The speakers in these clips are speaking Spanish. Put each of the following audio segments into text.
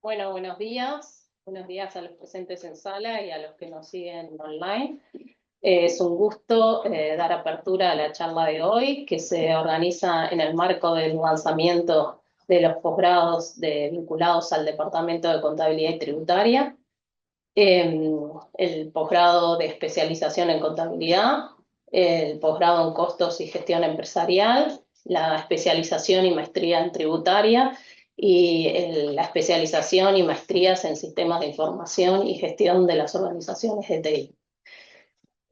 Bueno, buenos días. Buenos días a los presentes en sala y a los que nos siguen online. Es un gusto dar apertura a la charla de hoy, que se organiza en el marco del lanzamiento de los posgrados vinculados al Departamento de Contabilidad y Tributaria, el posgrado de especialización en contabilidad, el posgrado en costos y gestión empresarial, la especialización y maestría en tributaria y la especialización y maestrías en sistemas de información y gestión de las organizaciones de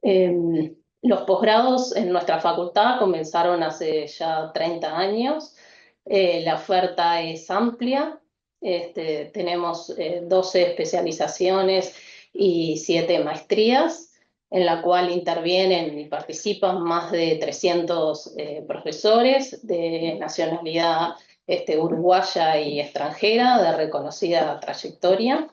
TI. Los posgrados en nuestra facultad comenzaron hace ya 30 años. La oferta es amplia. Tenemos 12 especializaciones y 7 maestrías, en la cual intervienen y participan más de 300 profesores de nacionalidad uruguaya y extranjera, de reconocida trayectoria.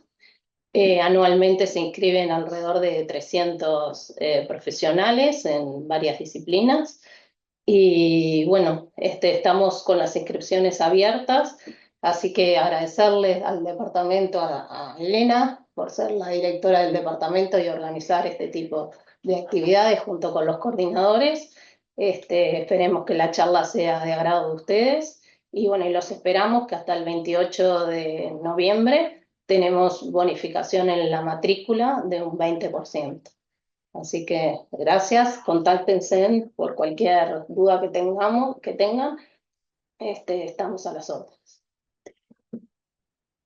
Anualmente se inscriben alrededor de 300 profesionales en varias disciplinas y bueno, estamos con las inscripciones abiertas, así que agradecerles al departamento, a Elena, por ser la directora del departamento y organizar este tipo de actividades junto con los coordinadores. Esperemos que la charla sea de agrado de ustedes y bueno, y los esperamos que hasta el 28 de noviembre tenemos bonificación en la matrícula de un 20%. Así que gracias, contáctense por cualquier duda que tengan, estamos a las órdenes.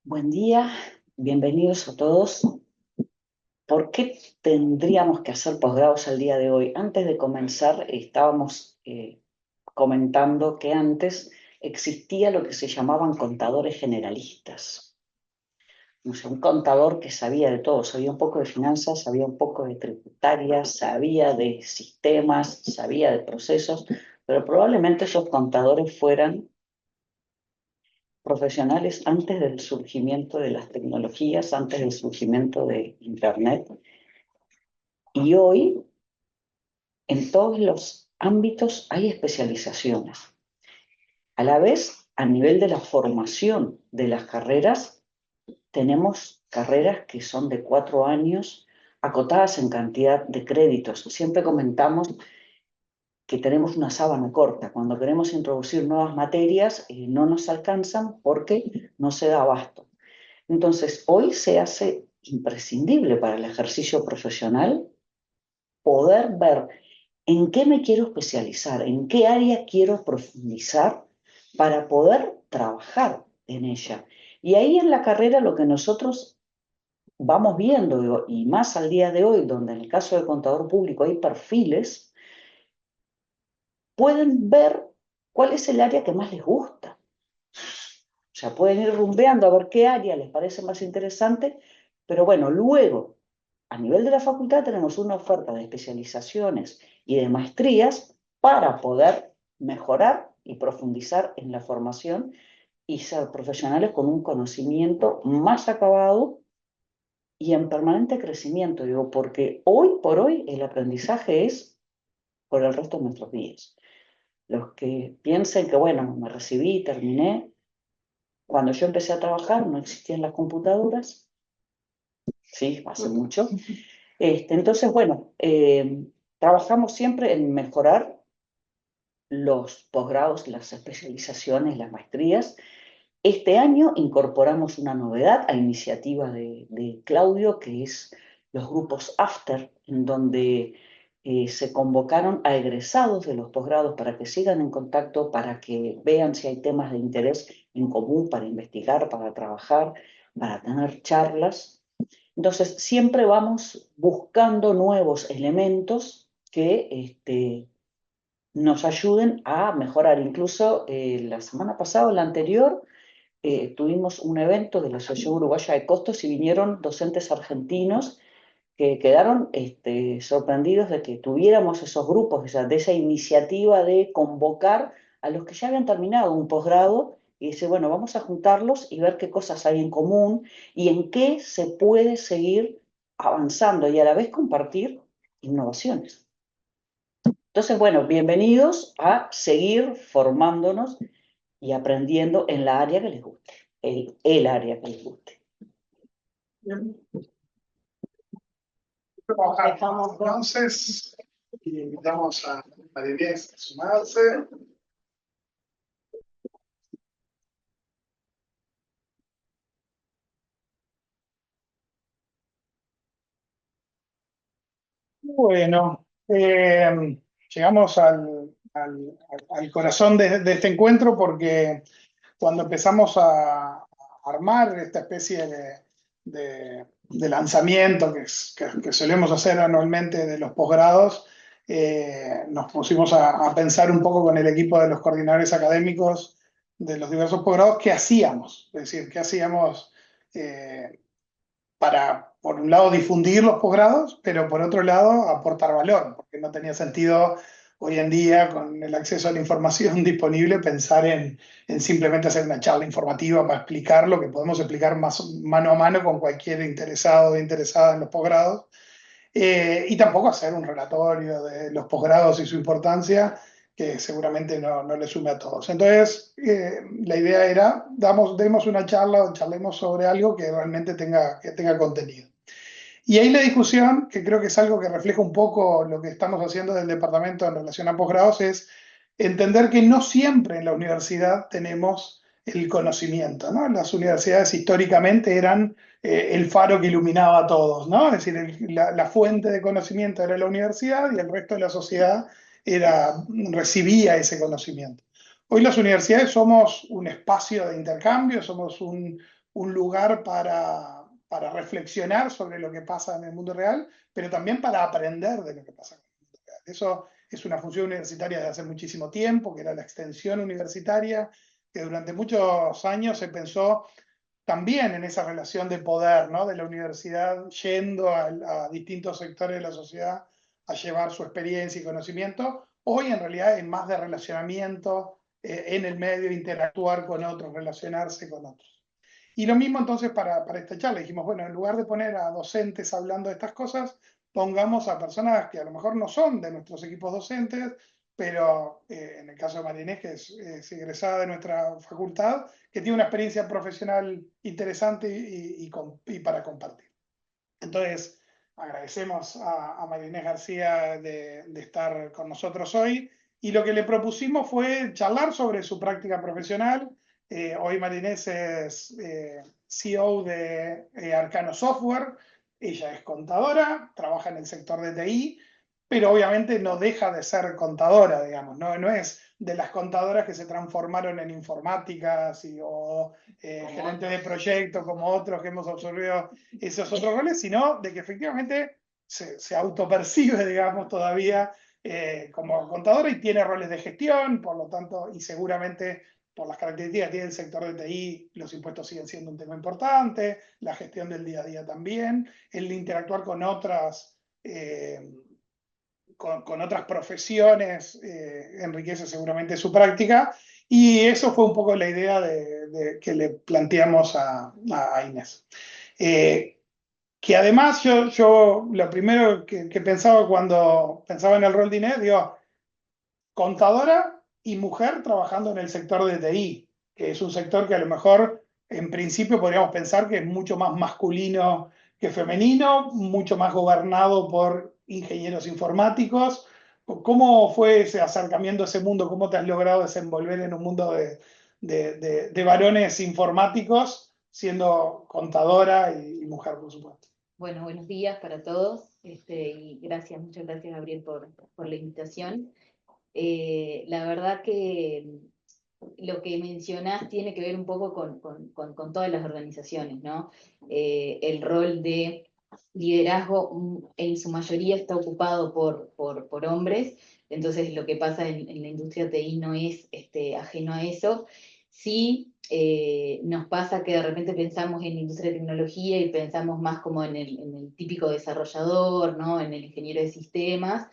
Buen día, bienvenidos a todos. ¿Por qué tendríamos que hacer posgrados al día de hoy? Antes de comenzar, estábamos comentando que antes existía lo que se llamaban contadores generalistas. O sea, un contador que sabía de todo, sabía un poco de finanzas, sabía un poco de tributarias, sabía de sistemas, sabía de procesos, pero probablemente esos contadores fueran profesionales antes del surgimiento de las tecnologías, antes del surgimiento de Internet. Y hoy, en todos los ámbitos, hay especializaciones. A la vez, a nivel de la formación de las carreras, tenemos carreras que son de 4 años, acotadas en cantidad de créditos. Siempre comentamos que tenemos una sábana corta. Cuando queremos introducir nuevas materias, no nos alcanzan porque no se da abasto. Entonces, hoy se hace imprescindible para el ejercicio profesional poder ver en qué me quiero especializar, en qué área quiero profundizar para poder trabajar en ella. Y ahí en la carrera lo que nosotros vamos viendo, y más al día de hoy, donde en el caso del contador público hay perfiles, pueden ver cuál es el área que más les gusta. O sea, pueden ir rumbeando a ver qué área les parece más interesante, pero bueno, luego, a nivel de la facultad tenemos una oferta de especializaciones y de maestrías para poder mejorar y profundizar en la formación y ser profesionales con un conocimiento más acabado y en permanente crecimiento, digo, porque hoy por hoy el aprendizaje es por el resto de nuestros días. Los que piensen que, bueno, me recibí, terminé. Cuando yo empecé a trabajar no existían las computadoras, sí, hace mucho. Entonces, bueno, trabajamos siempre en mejorar los posgrados, las especializaciones, las maestrías. Este año incorporamos una novedad a iniciativa de Claudio, que es los grupos After, en donde se convocaron a egresados de los posgrados para que sigan en contacto, para que vean si hay temas de interés en común para investigar, para trabajar, para tener charlas. Entonces, siempre vamos buscando nuevos elementos que nos ayuden a mejorar. Incluso la semana pasada o la anterior tuvimos un evento de la Asociación Uruguaya de Costos y vinieron docentes argentinos que quedaron sorprendidos de que tuviéramos esos grupos, de esa iniciativa de convocar a los que ya habían terminado un posgrado y dice, bueno, vamos a juntarlos y ver qué cosas hay en común y en qué se puede seguir avanzando y a la vez compartir innovaciones. Entonces, bueno, bienvenidos a seguir formándonos y aprendiendo en la área que les guste, el área que les guste. Bien. Trabajamos Dejamos entonces y invitamos a María Inés a sumarse. Bueno, llegamos al corazón de este encuentro porque cuando empezamos a armar esta especie de lanzamiento que solemos hacer anualmente de los posgrados, nos pusimos a pensar un poco con el equipo de los coordinadores académicos de los diversos posgrados qué hacíamos, es decir, qué hacíamos para, por un lado, difundir los posgrados, pero por otro lado, aportar valor, porque no tenía sentido hoy en día, con el acceso a la información disponible, pensar en simplemente hacer una charla informativa para explicar lo que podemos explicar más mano a mano con cualquier interesado o interesada en los posgrados, y tampoco hacer un relatorio de los posgrados y su importancia, que seguramente no le sume a todos. Entonces, la idea era, demos una charla o charlemos sobre algo que realmente que tenga contenido. Y ahí la discusión, que creo que es algo que refleja un poco lo que estamos haciendo del departamento en relación a posgrados, es entender que no siempre en la universidad tenemos el conocimiento, ¿no? Las universidades históricamente eran el faro que iluminaba a todos, ¿no? Es decir, la fuente de conocimiento era la universidad y el resto de la sociedad recibía ese conocimiento. Hoy las universidades somos un espacio de intercambio, somos un lugar para reflexionar sobre lo que pasa en el mundo real, pero también para aprender de lo que pasa en el mundo real. Eso es una función universitaria de hace muchísimo tiempo, que era la extensión universitaria, que durante muchos años se pensó también en esa relación de poder, ¿no? De la universidad yendo a distintos sectores de la sociedad a llevar su experiencia y conocimiento. Hoy en realidad es más de relacionamiento en el medio, interactuar con otros, relacionarse con otros. Y lo mismo entonces para esta charla. Dijimos, bueno, en lugar de poner a docentes hablando de estas cosas, pongamos a personas que a lo mejor no son de nuestros equipos docentes, pero en el caso de María Inés, que es egresada de nuestra facultad, que tiene una experiencia profesional interesante y para compartir. Entonces, agradecemos a María Inés García de estar con nosotros hoy y lo que le propusimos fue charlar sobre su práctica profesional. Hoy María Inés es CEO de Arcano Software, ella es contadora, trabaja en el sector de TI, pero obviamente no deja de ser contadora, digamos, no es de las contadoras que se transformaron en informáticas o gerentes de proyectos como otros que hemos absorbido esos otros roles, sino de que efectivamente se autopercibe, digamos, todavía como contadora y tiene roles de gestión, por lo tanto, y seguramente por las características que tiene el sector de TI, los impuestos siguen siendo un tema importante, la gestión del día a día también, el interactuar con otras, con otras profesiones enriquece seguramente su práctica, y eso fue un poco la idea que le planteamos a Inés. Que además yo lo primero que pensaba cuando pensaba en el rol de Inés, digo, contadora y mujer trabajando en el sector de TI, que es un sector que a lo mejor en principio podríamos pensar que es mucho más masculino que femenino, mucho más gobernado por ingenieros informáticos. ¿Cómo fue ese acercamiento a ese mundo? ¿Cómo te has logrado desenvolver en un mundo de varones informáticos siendo contadora y mujer, por supuesto? Bueno, buenos días para todos, y gracias, muchas gracias, Gabriel, por la invitación. La verdad que lo que mencionás tiene que ver un poco con todas las organizaciones, ¿no? El rol de liderazgo en su mayoría está ocupado por hombres, entonces lo que pasa en la industria TI no es ajeno a eso. Sí, nos pasa que de repente pensamos en la industria de tecnología y pensamos más como en el típico desarrollador, ¿no? En el ingeniero de sistemas.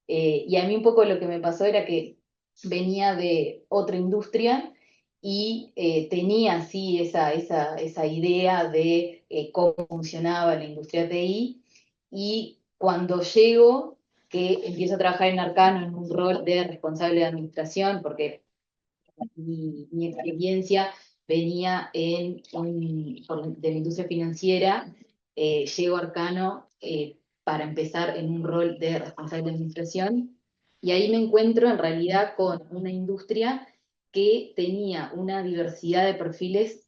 Y a mí un poco lo que me pasó era que venía de otra industria y tenía así esa idea de cómo funcionaba la industria TI. Y cuando llego, que empiezo a trabajar en Arcano en un rol de responsable de administración, porque mi experiencia venía de la industria financiera, llego a Arcano para empezar en un rol de responsable de administración, y ahí me encuentro en realidad con una industria que tenía una diversidad de perfiles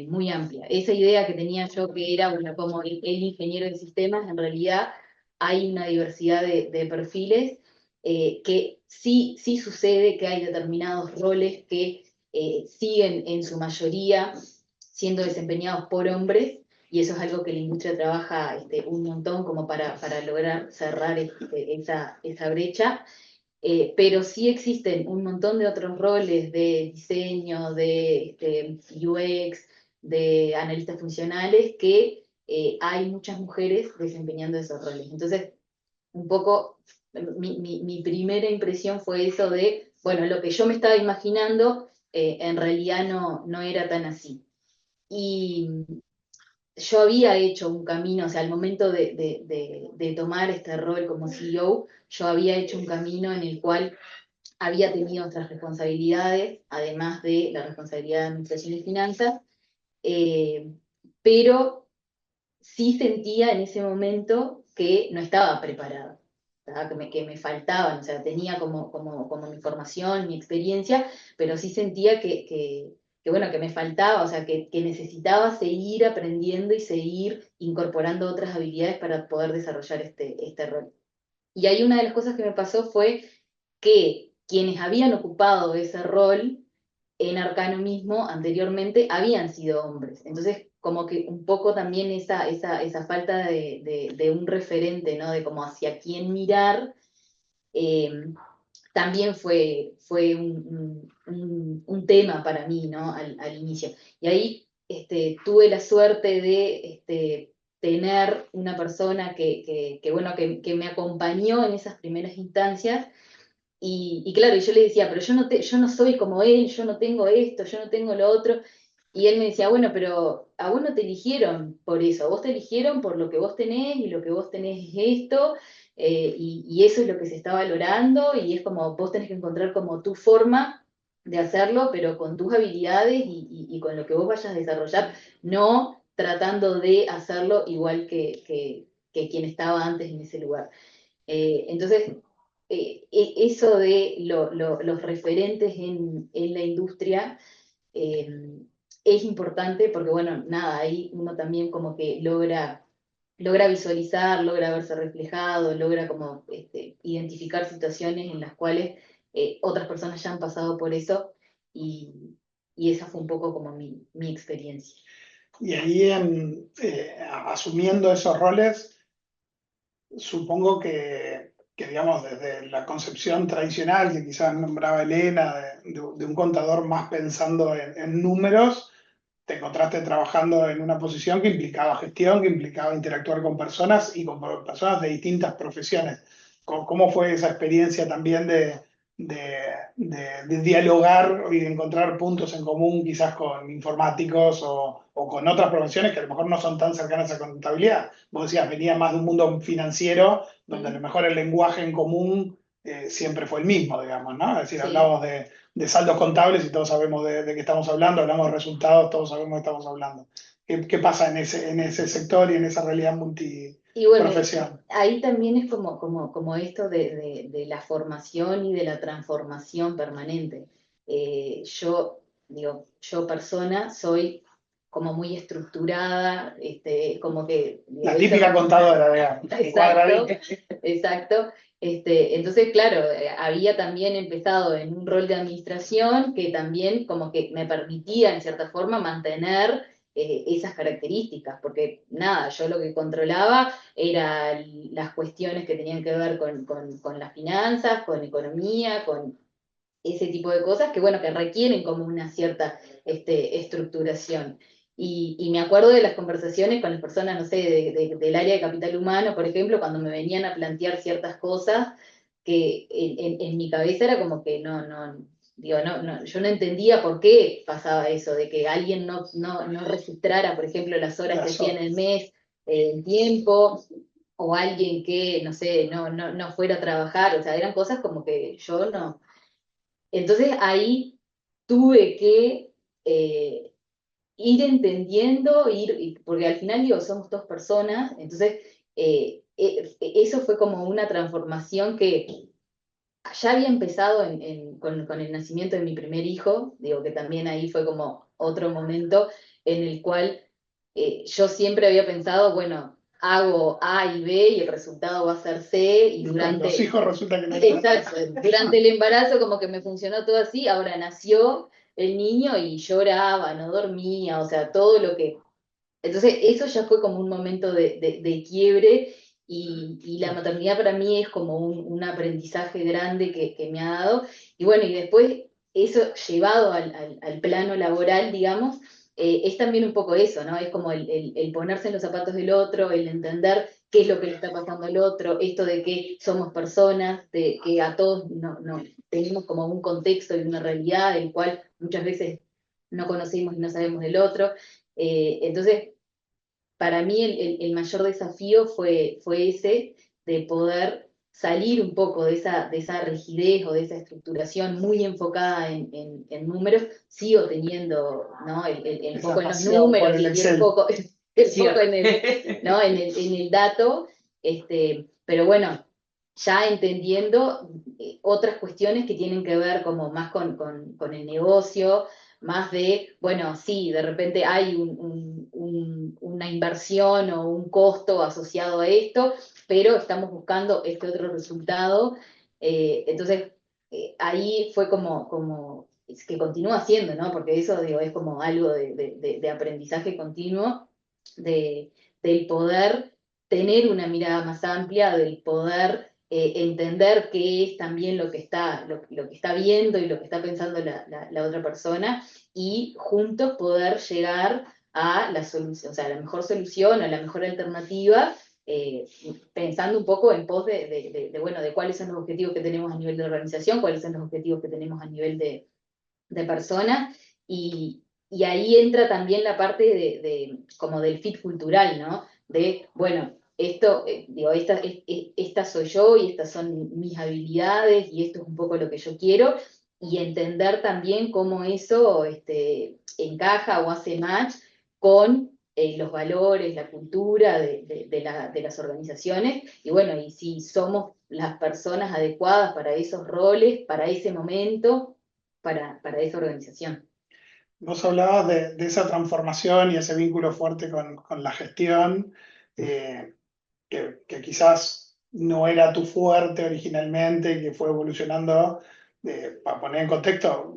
muy amplia. Esa idea que tenía yo que era, bueno, como el ingeniero de sistemas, en realidad hay una diversidad de perfiles que sí sucede que hay determinados roles que siguen en su mayoría siendo desempeñados por hombres, y eso es algo que la industria trabaja un montón como para lograr cerrar esa brecha. Pero sí existen un montón de otros roles de diseño, de UX, de analistas funcionales, que hay muchas mujeres desempeñando esos roles. Entonces, un poco mi primera impresión fue eso de, bueno, lo que yo me estaba imaginando en realidad no era tan así. Y yo había hecho un camino, o sea, al momento de tomar este rol como CEO, yo había hecho un camino en el cual había tenido otras responsabilidades, además de la responsabilidad de administración y finanzas, eh, pero sí sentía en ese momento que no estaba preparada, ¿verdad? Que me faltaban, o sea, tenía como mi formación, mi experiencia, pero sí sentía bueno, que me faltaba, o sea, que necesitaba seguir aprendiendo y seguir incorporando otras habilidades para poder desarrollar este rol. Y ahí una de las cosas que me pasó fue que quienes habían ocupado ese rol en Arcano mismo anteriormente habían sido hombres. Entonces, como que un poco también esa falta de un referente, ¿no? De como hacia quién mirar, eh, también fue un tema para mí, ¿no? Al inicio. Y ahí tuve la suerte de tener una persona bueno, que me acompañó en esas primeras instancias, y claro, y yo le decía, pero yo no soy como él, yo no tengo esto, yo no tengo lo otro. Y él me decía, bueno, pero a vos no te eligieron por eso, a vos te eligieron por lo que vos tenés, y lo que vos tenés es esto, y eso es lo que se está valorando, y es como vos tenés que encontrar como tu forma de hacerlo, pero con tus habilidades y con lo que vos vayas a desarrollar, no tratando de hacerlo igual que quien estaba antes en ese lugar. Entonces, eso de los referentes en la industria eh, es importante porque, bueno, nada, ahí uno también como que logra visualizar, logra verse reflejado, logra como identificar situaciones en las cuales otras personas ya han pasado por eso, y esa fue un poco como mi experiencia. Y ahí, asumiendo esos roles, supongo que, digamos, desde la concepción tradicional, que quizás nombraba Elena, de un contador más pensando en números, te encontraste trabajando en una posición que implicaba gestión, que implicaba interactuar con personas y con personas de distintas profesiones. ¿Cómo fue esa experiencia también de dialogar y de encontrar puntos en común quizás con informáticos o con otras profesiones que a lo mejor no son tan cercanas a contabilidad? Vos decías, venía más de un mundo financiero, donde a lo mejor el lenguaje en común siempre fue el mismo, digamos, ¿no? Es decir, Sí. hablamos de saldos contables y todos sabemos de qué estamos hablando, hablamos de resultados, todos sabemos de qué estamos hablando. ¿Qué pasa en ese sector y en esa realidad Y bueno, multiprofesión? ahí también es como esto de la formación y de la transformación permanente. Digo, yo persona soy como muy estructurada, como que, digo, La típica contadora de exacto, cuadradito. exacto. Entonces, claro, había también empezado en un rol de administración que también como que me permitía, en cierta forma, mantener esas características, porque nada, yo lo que controlaba eran las cuestiones que tenían que ver con las finanzas, con economía, con ese tipo de cosas que, bueno, que requieren como una cierta estructuración. Y me acuerdo de las conversaciones con las personas, no sé, del área de capital humano, por ejemplo, cuando me venían a plantear ciertas cosas que en mi cabeza era como que digo, yo no entendía por qué pasaba eso, de que alguien no registrara, por ejemplo, las horas que hacía en el mes, el tiempo, o alguien que, no sé, no fuera a trabajar, o sea, eran cosas como que yo no. Entonces ahí tuve que ir entendiendo, porque al final digo, somos dos personas, entonces eso fue como una transformación que ya había empezado con el nacimiento de mi primer hijo, digo que también ahí fue como otro momento en el cual yo siempre había pensado, bueno, hago A y B y el resultado va a ser C, y Con los hijos resulta que no era exacto, durante el embarazo como que me funcionó todo así, ahora nació el niño y lloraba, no dormía, o sea, todo lo que... Entonces eso ya fue como un momento de quiebre, y la maternidad para mí es como un aprendizaje grande que me ha dado. Y bueno, y después eso llevado al plano laboral, digamos, es también un poco eso, ¿no? Es como el ponerse en los zapatos del otro, el entender qué es lo que le está pasando al otro, esto de que somos personas, de que a todos no, tenemos como un contexto y una realidad del cual muchas veces no conocemos y no sabemos del otro. Entonces, para mí el mayor desafío fue ese, de poder salir un poco de esa rigidez o de esa estructuración muy enfocada en números. Sigo teniendo, ¿no? el esa foco en los pasión por números el y el Excel. foco, ¿no? en el dato, pero bueno, ya entendiendo otras cuestiones que tienen que ver como más con el negocio, más de, bueno, sí, de repente hay una inversión o un costo asociado a esto, pero estamos buscando este otro resultado. Entonces, ahí fue como es que continúa siendo, ¿no? Porque eso, digo, es como algo de aprendizaje continuo, de, del poder tener una mirada más amplia, del poder entender qué es también lo que está viendo y lo que está pensando la otra persona, y juntos poder llegar a la solución, o sea, a la mejor solución, a la mejor alternativa, eh, pensando un poco en pos bueno, de cuáles son los objetivos que tenemos a nivel de organización, cuáles son los objetivos que tenemos a nivel de persona, y ahí entra también la parte como del fit cultural, ¿no? De, bueno, esto, digo, esta soy yo y estas son mis habilidades y esto es un poco lo que yo quiero, y entender también cómo eso encaja o hace match con los valores, la cultura de las organizaciones, y bueno, y si somos las personas adecuadas para esos roles, para ese momento, para esa organización. Vos hablabas de esa transformación y ese vínculo fuerte con la gestión, eh, que quizás no era tu fuerte originalmente, que fue evolucionando. Para poner en contexto,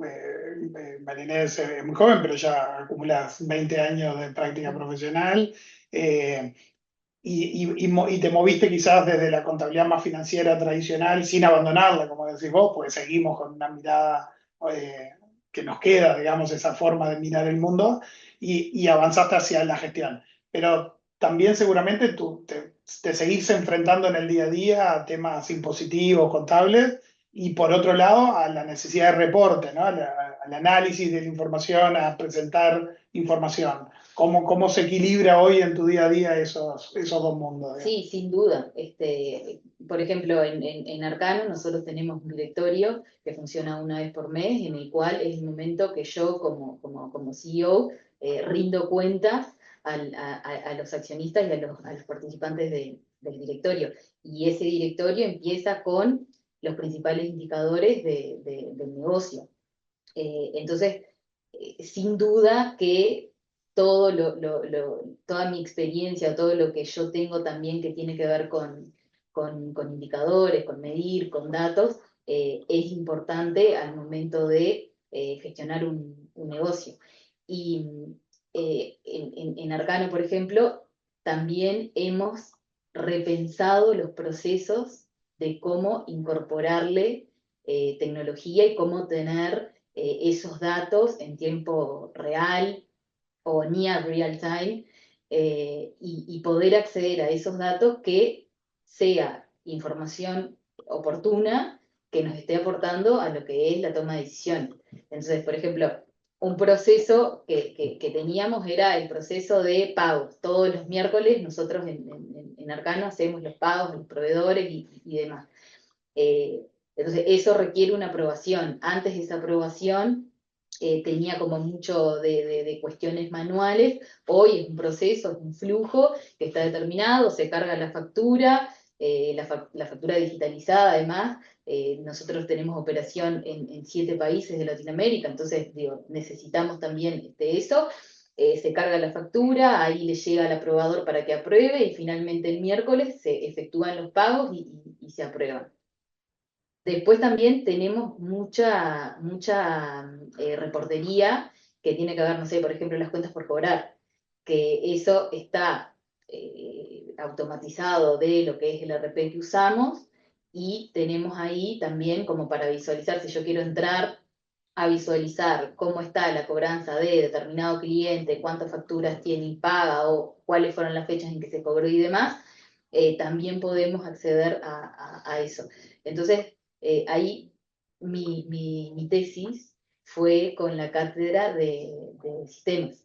Marinés es muy joven, pero ya acumulas 20 años de práctica profesional. eh, y te moviste quizás desde la contabilidad más financiera tradicional sin abandonarla, como decís vos, porque seguimos con una mirada eh, que nos queda, digamos, esa forma de mirar el mundo, y avanzaste hacia la gestión. Pero también seguramente tú te seguís enfrentando en el día a día a temas impositivos, contables, y por otro lado a la necesidad de reporte, ¿no? Al análisis de la información, a presentar información. ¿Cómo se equilibra hoy en tu día a día esos dos mundos? Sí, sin duda. Por ejemplo, en Arcano nosotros tenemos un directorio que funciona una vez por mes, en el cual es el momento que yo como CEO rindo cuentas a los accionistas y a los participantes del directorio. Y ese directorio empieza con los principales indicadores del negocio. Entonces, sin duda que toda mi experiencia, todo lo que yo tengo también que tiene que ver con indicadores, con medir, con datos, es importante al momento de gestionar un negocio. Y en Arcano, por ejemplo, también hemos repensado los procesos de cómo incorporarle tecnología y cómo tener esos datos en tiempo real o near real time, y poder acceder a esos datos que sea información oportuna que nos esté aportando a lo que es la toma de decisiones. Entonces, por ejemplo, un proceso que teníamos era el proceso de pagos. Todos los miércoles nosotros en Arcano hacemos los pagos a los proveedores y demás. Eh, entonces, eso requiere una aprobación. Antes de esa aprobación, tenía como mucho de cuestiones manuales. Hoy es un proceso, es un flujo que está determinado, se carga la factura, la factura digitalizada además. Nosotros tenemos operación en 7 países de Latinoamérica, entonces digo, necesitamos también eso. Se carga la factura, ahí le llega al aprobador para que apruebe y finalmente el miércoles se efectúan los pagos y se aprueban. Después también tenemos mucha reportería que tiene que ver, no sé, por ejemplo, las cuentas por cobrar, que eso está automatizado de lo que es el RP que usamos y tenemos ahí también como para visualizar, si yo quiero entrar a visualizar cómo está la cobranza de determinado cliente, cuántas facturas tiene y paga o cuáles fueron las fechas en que se cobró y demás, también podemos acceder a eso. Entonces, ahí mi tesis fue con la cátedra de sistemas.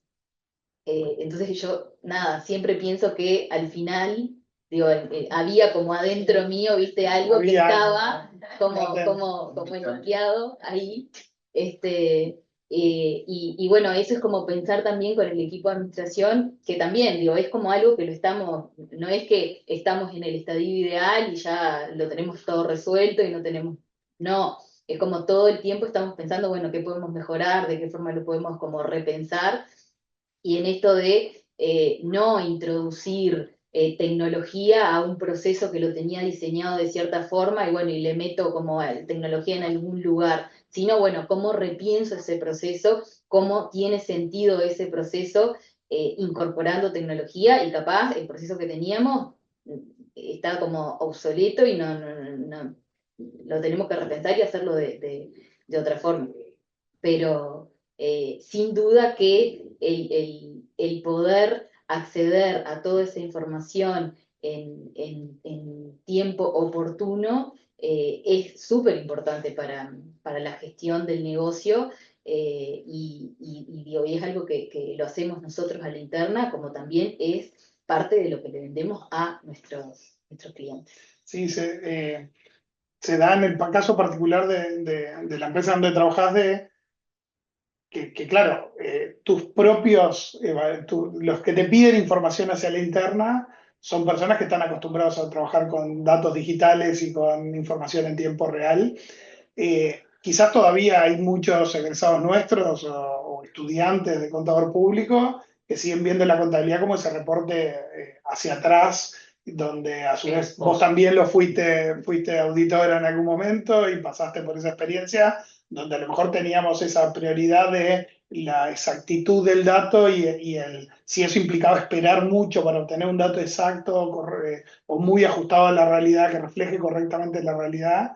Entonces yo, nada, siempre pienso que al final, digo, había como adentro mío, viste, algo que estaba como bloqueado ahí. Y bueno, eso es como pensar también con el equipo de administración, que también, digo, es como algo que lo estamos, no es que estamos en el estadio ideal y ya lo tenemos todo resuelto y no tenemos, no, es como todo el tiempo estamos pensando, bueno, qué podemos mejorar, de qué forma lo podemos como repensar y en esto de no introducir tecnología a un proceso que lo tenía diseñado de cierta forma y bueno, y le meto como tecnología en algún lugar, sino bueno, cómo repienso ese proceso, cómo tiene sentido ese proceso incorporando tecnología y capaz el proceso que teníamos está como obsoleto y no, lo tenemos que repensar y hacerlo de otra forma. Pero sin duda que el poder acceder a toda esa información en tiempo oportuno es súper importante para la gestión del negocio digo, y es algo que lo hacemos nosotros a la interna, como también es parte de lo que le vendemos a nuestros clientes. Sí, se da en el caso particular de la empresa donde trabajas que claro, tus propios, los que te piden información hacia la interna son personas que están acostumbrados a trabajar con datos digitales y con información en tiempo real. Quizás todavía hay muchos egresados nuestros o estudiantes de contador público que siguen viendo la contabilidad como ese reporte hacia atrás, donde a su vez vos también fuiste auditora en algún momento y pasaste por esa experiencia, donde a lo mejor teníamos esa prioridad de la exactitud del dato si eso implicaba esperar mucho para obtener un dato exacto o muy ajustado a la realidad, que refleje correctamente la realidad.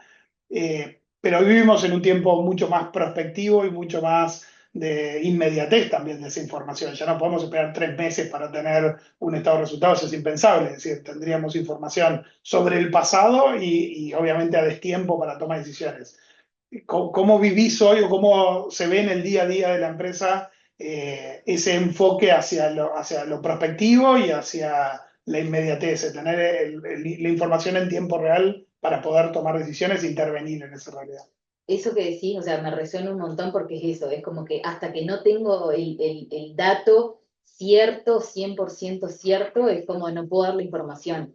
Pero vivimos en un tiempo mucho más prospectivo y mucho más de inmediatez también de esa información. Ya no podemos esperar 3 meses para tener un estado de resultados, es impensable. Es decir, tendríamos información sobre el pasado y obviamente a destiempo para tomar decisiones. ¿Cómo vivís hoy o cómo se ve en el día a día de la empresa ese enfoque hacia lo prospectivo y hacia la inmediatez, de tener la información en tiempo real para poder tomar decisiones e intervenir en esa realidad? Eso que decís, o sea, me resuena un montón porque es eso, es como que hasta que no tengo el dato cierto, 100% cierto, es como no puedo dar la información.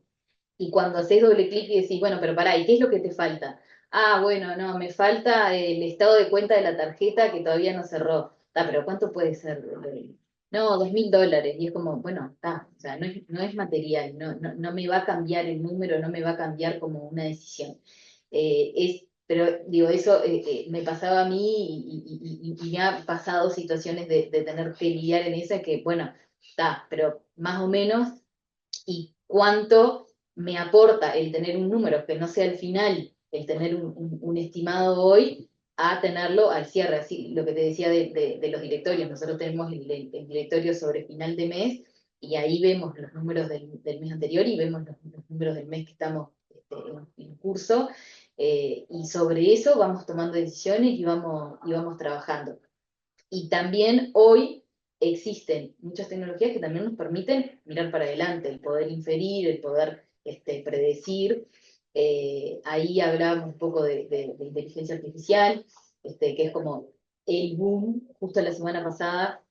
Y cuando haces doble clic y decís, bueno, pero pará, ¿y qué es lo que te falta? Ah, bueno, no, me falta el estado de cuenta de la tarjeta que todavía no cerró. Ah, pero ¿cuánto puede ser? No, $2.000. Y es como, bueno, está, o sea, no es material, no me va a cambiar el número, no me va a cambiar como una decisión. Pero digo, eso me pasaba a mí y me ha pasado situaciones de tener que lidiar en esa que, bueno, está, pero más o menos, ¿y cuánto me aporta el tener un número que no sea al final, el tener un estimado hoy, a tenerlo al cierre? Así, lo que te decía de los directorios, nosotros tenemos el directorio sobre final de mes y ahí vemos los números del mes anterior y vemos los números del mes que estamos en curso, y sobre eso vamos tomando decisiones y vamos trabajando. Y también hoy existen muchas tecnologías que también nos permiten mirar para adelante, el poder inferir, el poder predecir. Ahí hablábamos un poco de inteligencia artificial, que es como el boom, justo la semana pasada,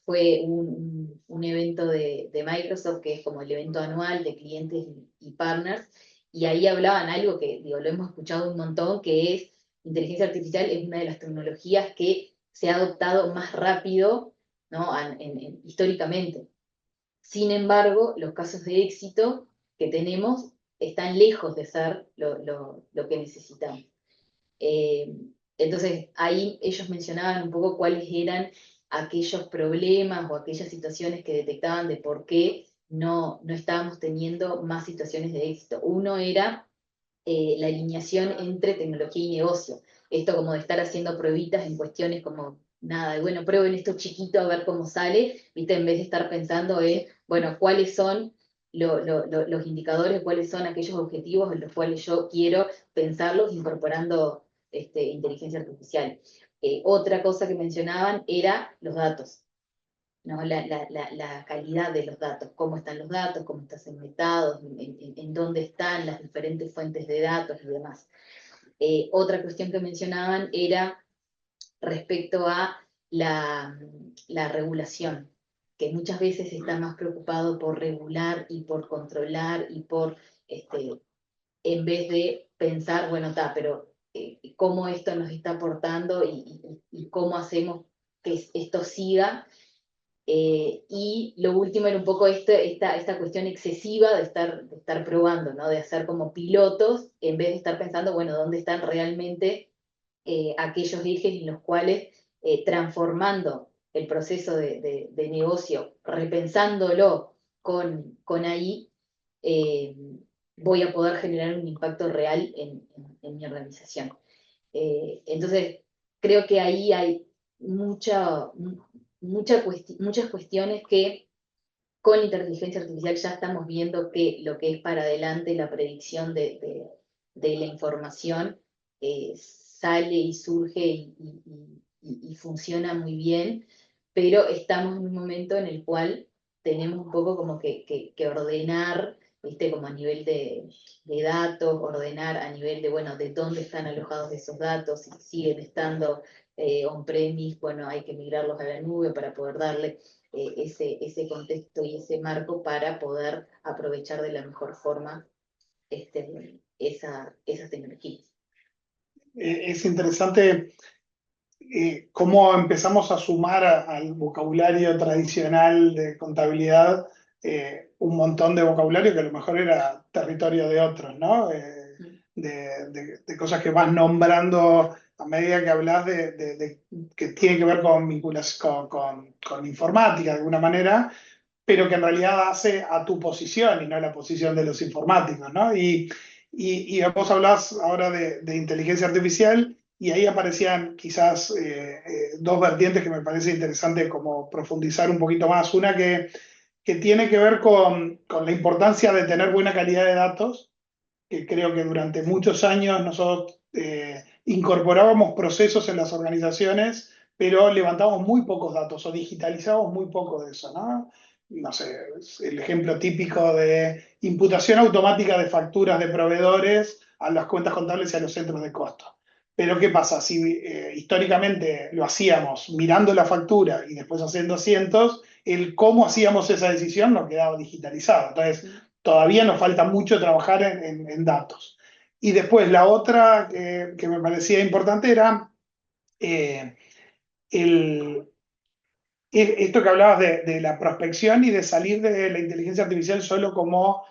fue un evento de Microsoft, que es como el evento anual de clientes y partners, y ahí hablaban algo que, digo, lo hemos escuchado un montón, que es inteligencia artificial es una de las tecnologías que se ha adoptado más rápido, ¿no? Históricamente. Sin embargo, los casos de éxito que tenemos están lejos de ser lo que necesitamos. Eh, entonces, ahí ellos mencionaban un poco cuáles eran aquellos problemas o aquellas situaciones que detectaban de por qué no estábamos teniendo más situaciones de éxito. Uno era la alineación entre tecnología y negocio. Esto como de estar haciendo pruebitas en cuestiones como, nada, bueno, prueben esto chiquito a ver cómo sale, ¿viste? En vez de estar pensando en, bueno, cuáles son los indicadores, cuáles son aquellos objetivos en los cuales yo quiero pensarlos incorporando inteligencia artificial. Otra cosa que mencionaban era los datos, ¿no? La calidad de los datos, cómo están los datos, cómo están segmentados, en dónde están las diferentes fuentes de datos y demás. Otra cuestión que mencionaban era respecto a la regulación, que muchas veces está más preocupado por regular y por controlar y por, en vez de pensar, bueno, está, pero cómo esto nos está aportando y cómo hacemos que esto siga. Y lo último era un poco esta cuestión excesiva de estar probando, ¿no? De hacer como pilotos, en vez de estar pensando, bueno, ¿dónde están realmente aquellos ejes en los cuales transformando el proceso de negocio, repensándolo con AI, eh, voy a poder generar un impacto real en mi organización? Entonces, creo que ahí hay muchas cuestiones que con inteligencia artificial ya estamos viendo que lo que es para adelante la predicción de la información sale y surge y funciona muy bien, pero estamos en un momento en el cual tenemos un poco como que ordenar, ¿viste? Como a nivel de datos, ordenar a nivel de, bueno, de dónde están alojados esos datos, si siguen estando on-premise, bueno, hay que migrarlos a la nube para poder darle ese contexto y ese marco para poder aprovechar de la mejor forma esas tecnologías. Es interesante cómo empezamos a sumar al vocabulario tradicional de contabilidad un montón de vocabulario que a lo mejor era territorio de otros, ¿no? De cosas que vas nombrando a medida que hablas que tiene que ver con vinculación con informática de alguna manera, pero que en realidad hace a tu posición y no a la posición de los informáticos, ¿no? Y vos hablás ahora de inteligencia artificial y ahí aparecían quizás dos vertientes que me parece interesante como profundizar un poquito más. Una que tiene que ver con la importancia de tener buena calidad de datos, que creo que durante muchos años nosotros incorporábamos procesos en las organizaciones, pero levantábamos muy pocos datos o digitalizábamos muy poco de eso, ¿no? No sé, el ejemplo típico de imputación automática de facturas de proveedores a las cuentas contables y a los centros de costo. Pero ¿qué pasa? Si históricamente lo hacíamos mirando la factura y después haciendo cientos, el cómo hacíamos esa decisión no quedaba digitalizado. Entonces, todavía nos falta mucho trabajar en datos. Y después la otra que me parecía importante era eh, el, esto que hablabas de la prospección y de salir de la inteligencia artificial solo como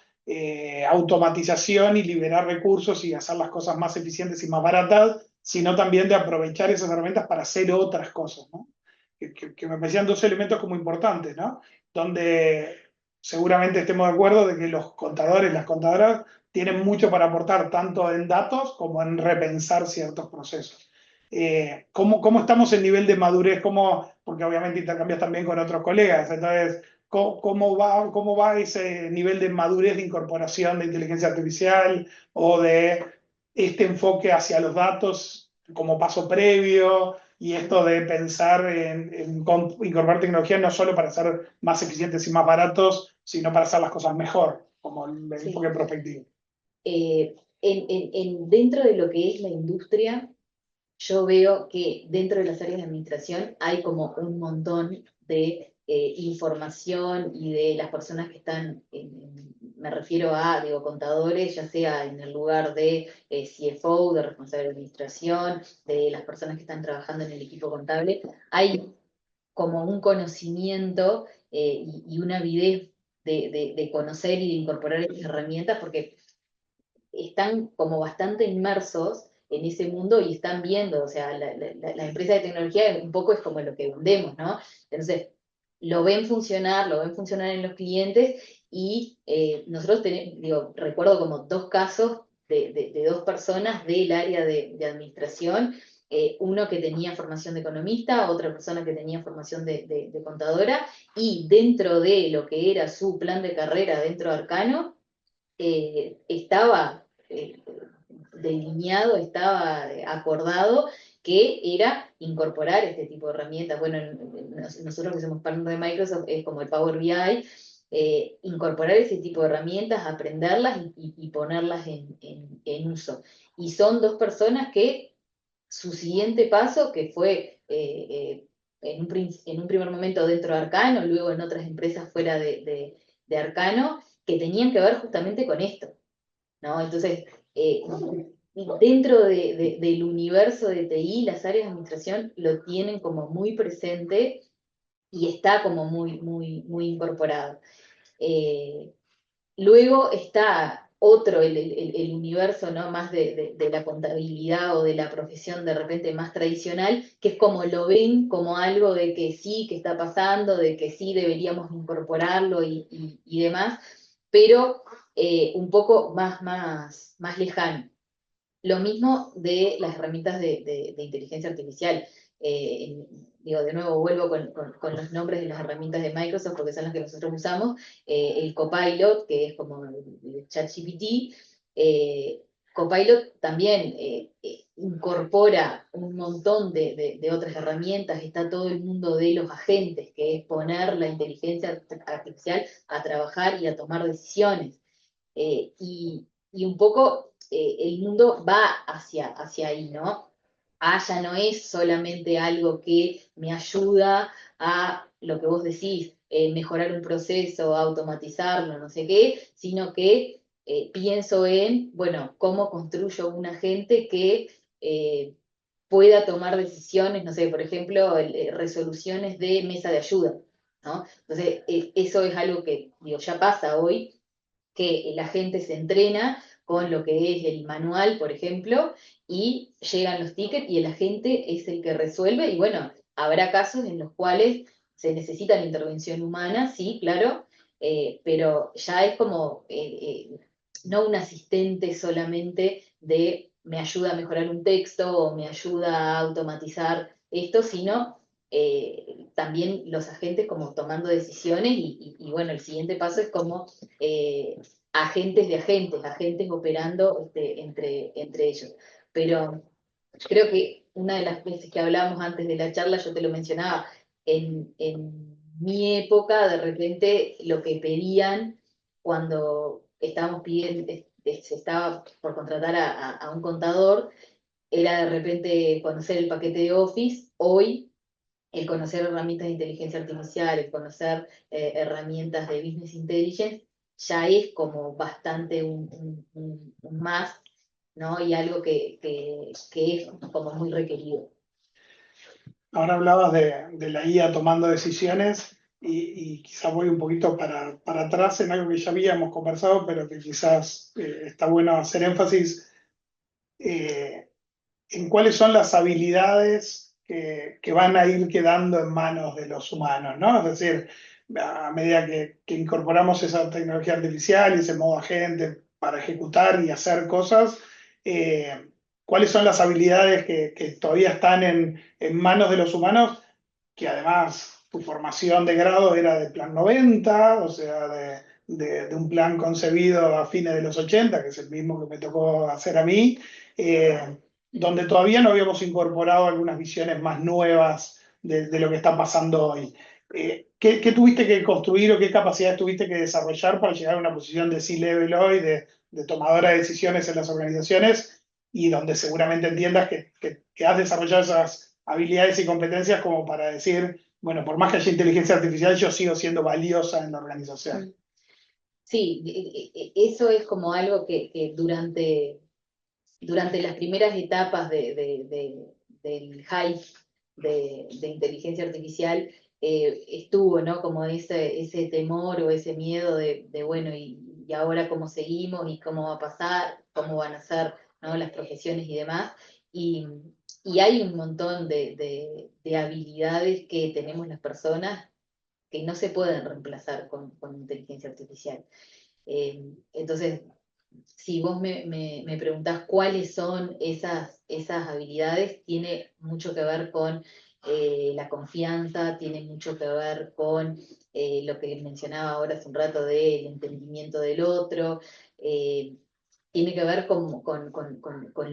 automatización y liberar recursos y hacer las cosas más eficientes y más baratas, sino también de aprovechar esas herramientas para hacer otras cosas, ¿no? Que me parecían dos elementos como importantes, ¿no? Donde seguramente estemos de acuerdo de que los contadores, las contadoras, tienen mucho para aportar tanto en datos como en repensar ciertos procesos. ¿Cómo estamos en nivel de madurez? Porque obviamente intercambias también con otros colegas, entonces, ¿cómo va ese nivel de madurez de incorporación de inteligencia artificial o de este enfoque hacia los datos como paso previo y esto de pensar en incorporar tecnología no solo para ser más eficientes y más baratos, sino para hacer las cosas mejor, como el enfoque prospectivo? Dentro de lo que es la industria, yo veo que dentro de las áreas de administración hay como un montón de información y de las personas que están, me refiero a, digo, contadores, ya sea en el lugar de CFO, de responsable de administración, de las personas que están trabajando en el equipo contable, hay como un conocimiento y una avidez de conocer y de incorporar estas herramientas, porque están como bastante inmersos en ese mundo y están viendo, o sea, la empresa de tecnología un poco es como lo que vendemos, ¿no? Entonces, lo ven funcionar en los clientes y nosotros tenemos, digo, recuerdo como dos casos de dos personas del área de administración, uno que tenía formación de economista, otra persona que tenía formación de contadora, y dentro de lo que era su plan de carrera dentro de Arcano, estaba delineado, estaba acordado que era incorporar este tipo de herramientas. Bueno, nosotros que somos partners de Microsoft es como el Power BI, incorporar ese tipo de herramientas, aprenderlas y ponerlas en uso. Y son dos personas que su siguiente paso, que fue en un primer momento dentro de Arcano, luego en otras empresas fuera de Arcano, que tenían que ver justamente con esto, ¿no? Entonces, dentro del universo de TI, las áreas de administración lo tienen como muy presente y está como muy incorporado. Luego está otro, el universo, ¿no? Más de la contabilidad o de la profesión de repente más tradicional, que es como lo ven como algo de que sí, que está pasando, de que sí deberíamos incorporarlo y demás, pero un poco más lejano. Lo mismo de las herramientas de inteligencia artificial. Digo, de nuevo vuelvo con los nombres de las herramientas de Microsoft porque son las que nosotros usamos. El Copilot, que es como el ChatGPT. Copilot también incorpora un montón de otras herramientas. Está todo el mundo de los agentes, que es poner la inteligencia artificial a trabajar y a tomar decisiones. Y un poco el mundo va hacia ahí, ¿no? Ya no es solamente algo que me ayuda a lo que vos decís, mejorar un proceso, automatizarlo, no sé qué, sino que pienso en, bueno, cómo construyo un agente que pueda tomar decisiones, no sé, por ejemplo, resoluciones de mesa de ayuda, ¿no? Entonces, eso es algo que, digo, ya pasa hoy, que la gente se entrena con lo que es el manual, por ejemplo, y llegan los tickets y el agente es el que resuelve, y bueno, habrá casos en los cuales se necesita la intervención humana, sí, claro, pero ya es como no un asistente solamente de me ayuda a mejorar un texto o me ayuda a automatizar esto, sino también los agentes como tomando decisiones y bueno, el siguiente paso es como agentes de agentes, agentes operando entre ellos. Pero creo que una de las veces que hablábamos antes de la charla, yo te lo mencionaba, en mi época, de repente lo que pedían cuando estábamos pidiendo, se estaba por contratar a un contador, era de repente conocer el paquete de Office. Hoy el conocer herramientas de inteligencia artificial, el conocer herramientas de business intelligence, ya es como bastante un más, ¿no? Y algo que es como muy requerido. Ahora hablabas de la IA tomando decisiones y quizás voy un poquito para atrás en algo que ya habíamos conversado, pero que quizás está bueno hacer énfasis en cuáles son las habilidades que van a ir quedando en manos de los humanos, ¿no? Es decir, a medida que incorporamos esa tecnología artificial y ese modo agente para ejecutar y hacer cosas, ¿cuáles son las habilidades que todavía están en manos de los humanos? Que además tu formación de grado era de plan 90, o sea, de un plan concebido a fines de los 80, que es el mismo que me tocó hacer a mí, donde todavía no habíamos incorporado algunas visiones más nuevas de lo que está pasando hoy. ¿Qué tuviste que construir o qué capacidades tuviste que desarrollar para llegar a una posición de C-level hoy, de tomadora de decisiones en las organizaciones? y donde seguramente entiendas que has desarrollado esas habilidades y competencias como para decir, bueno, por más que haya inteligencia artificial, yo sigo siendo valiosa en la organización. Sí, eso es como algo que durante las primeras etapas del hype de inteligencia artificial estuvo, ¿no? Como ese temor o ese miedo bueno, y ahora cómo seguimos y cómo va a pasar, cómo van a ser, ¿no? Las profesiones y demás. Y, y hay un montón de habilidades que tenemos las personas que no se pueden reemplazar con inteligencia artificial. Entonces, si vos me preguntás cuáles son esas habilidades, tiene mucho que ver con la confianza, tiene mucho que ver con lo que mencionaba ahora hace un rato del entendimiento del otro, tiene que ver con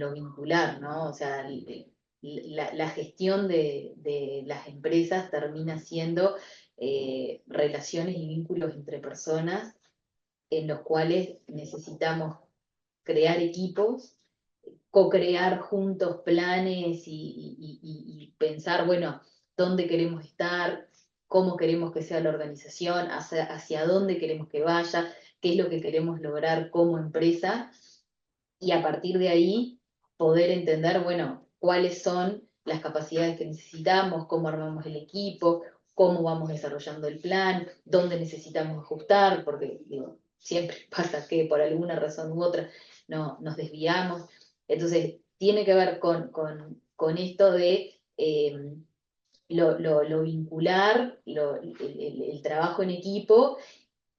lo vincular, ¿no? O sea, la gestión de las empresas termina siendo relaciones y vínculos entre personas en los cuales necesitamos crear equipos, co-crear juntos planes y pensar, bueno, dónde queremos estar, cómo queremos que sea la organización, hacia dónde queremos que vaya, qué es lo que queremos lograr como empresa, y a partir de ahí poder entender, bueno, cuáles son las capacidades que necesitamos, cómo armamos el equipo, cómo vamos desarrollando el plan, dónde necesitamos ajustar, porque digo, siempre pasa que por alguna razón u otra no, nos desviamos. Entonces, tiene que ver con esto de lo vincular, el trabajo en equipo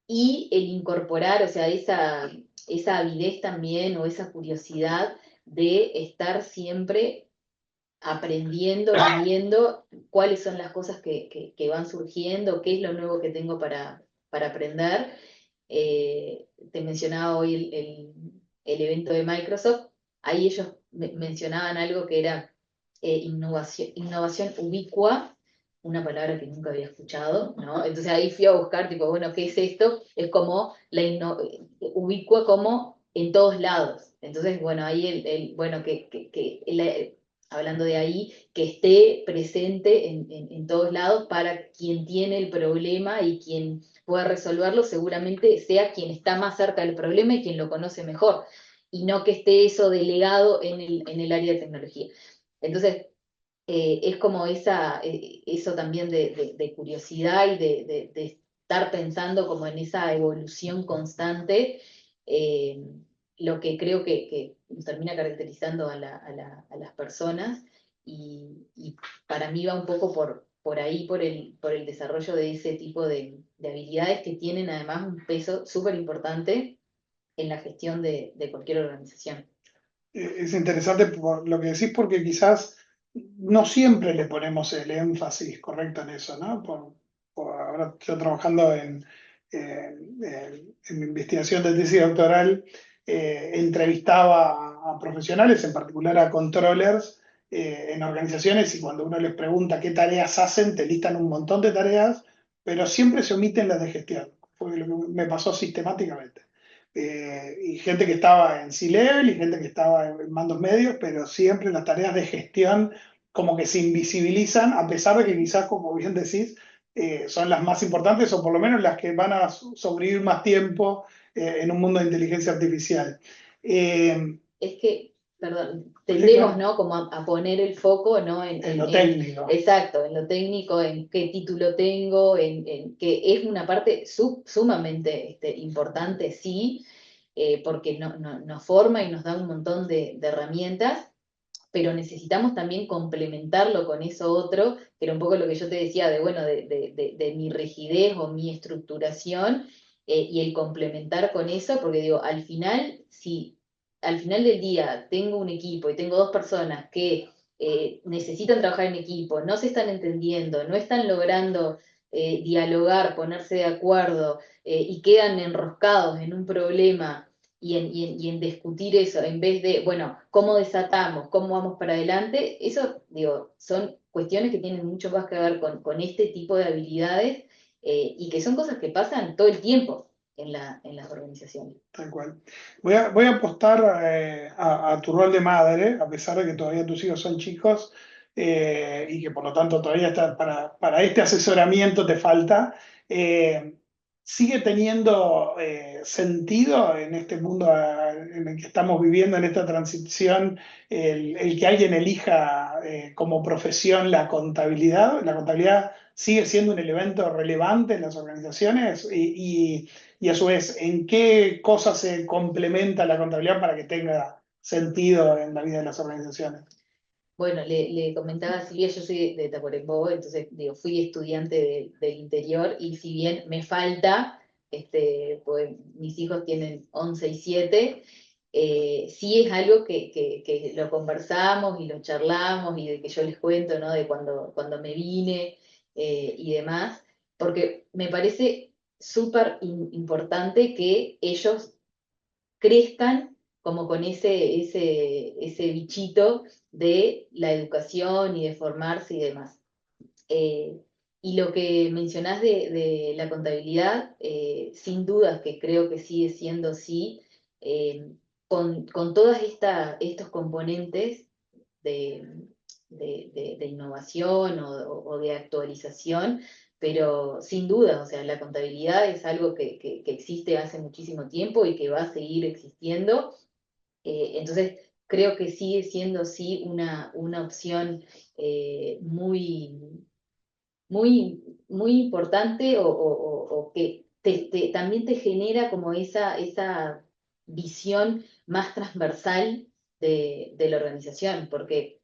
y el incorporar, o sea, esa avidez también o esa curiosidad de estar siempre aprendiendo y viendo cuáles son las cosas que van surgiendo, qué es lo nuevo que tengo para aprender. Te mencionaba hoy el evento de Microsoft, ahí ellos mencionaban algo que era innovación ubicua, una palabra que nunca había escuchado, ¿no? Entonces ahí fui a buscar, tipo, bueno, ¿qué es esto? Es como ubicua como en todos lados. Entonces, bueno, ahí bueno, hablando de ahí, que esté presente en todos lados para quien tiene el problema y quien pueda resolverlo, seguramente sea quien está más cerca del problema y quien lo conoce mejor, y no que esté eso delegado en el área de tecnología. Entonces, es como eso también de curiosidad y de estar pensando como en esa evolución constante, eh, lo que creo que nos termina caracterizando a las personas, y para mí va un poco por ahí, por el desarrollo de ese tipo de habilidades que tienen además un peso súper importante en la gestión de cualquier organización. Es interesante por lo que decís porque quizás no siempre le ponemos el énfasis correcto en eso, ¿no? Ahora yo trabajando en mi investigación de tesis doctoral, entrevistaba a profesionales, en particular a controllers, en organizaciones, y cuando uno les pregunta qué tareas hacen, te listan un montón de tareas, pero siempre se omiten las de gestión. Fue lo que me pasó sistemáticamente. Y gente que estaba en C-Level y gente que estaba en mandos medios, pero siempre las tareas de gestión como que se invisibilizan, a pesar de que quizás, como bien decís, son las más importantes o por lo menos las que van a sobrevivir más tiempo en un mundo de inteligencia artificial. Es que, perdón, Sí, tendemos, claro, ¿no? Como a poner el foco, ¿no? en lo técnico. Exacto, en lo técnico, en qué título tengo, en que es una parte sumamente importante, sí, porque nos forma y nos da un montón de herramientas, pero necesitamos también complementarlo con eso otro, que era un poco lo que yo te decía de, bueno, de mi rigidez o mi estructuración, y el complementar con eso, porque digo, al final, si al final del día tengo un equipo y tengo dos personas que necesitan trabajar en equipo, no se están entendiendo, no están logrando dialogar, ponerse de acuerdo, y quedan enroscados en un problema y en discutir eso, en vez de, bueno, cómo desatamos, cómo vamos para adelante, eso, digo, son cuestiones que tienen mucho más que ver con este tipo de habilidades, y que son cosas que pasan todo el tiempo. en las organizaciones. Tal cual. Voy a apostar a tu rol de madre, a pesar de que todavía tus hijos son chicos y que por lo tanto todavía para este asesoramiento te falta. Eh, ¿Sigue teniendo sentido en este mundo en el que estamos viviendo, en esta transición, el que alguien elija como profesión la contabilidad? ¿La contabilidad sigue siendo un elemento relevante en las organizaciones? Y a su vez, ¿en qué cosas se complementa la contabilidad para que tenga sentido en la vida de las organizaciones? Bueno, le comentaba a Silvia, yo soy de Tacuarembó, entonces digo, fui estudiante del interior y si bien me falta, pues mis hijos tienen 11 y 7, sí es algo que lo conversamos y lo charlamos y de que yo les cuento, ¿no? De cuando me vine y demás, porque me parece súper importante que ellos crezcan como con ese bichito de la educación y de formarse y demás. Eh, y lo que mencionás de la contabilidad, sin dudas que creo que sigue siendo así, con todos estos componentes de, de innovación o de actualización, pero sin duda, o sea, la contabilidad es algo que existe hace muchísimo tiempo y que va a seguir existiendo. Entonces, creo que sigue siendo sí una opción muy, muy importante o que también te genera como esa visión más transversal de la organización, porque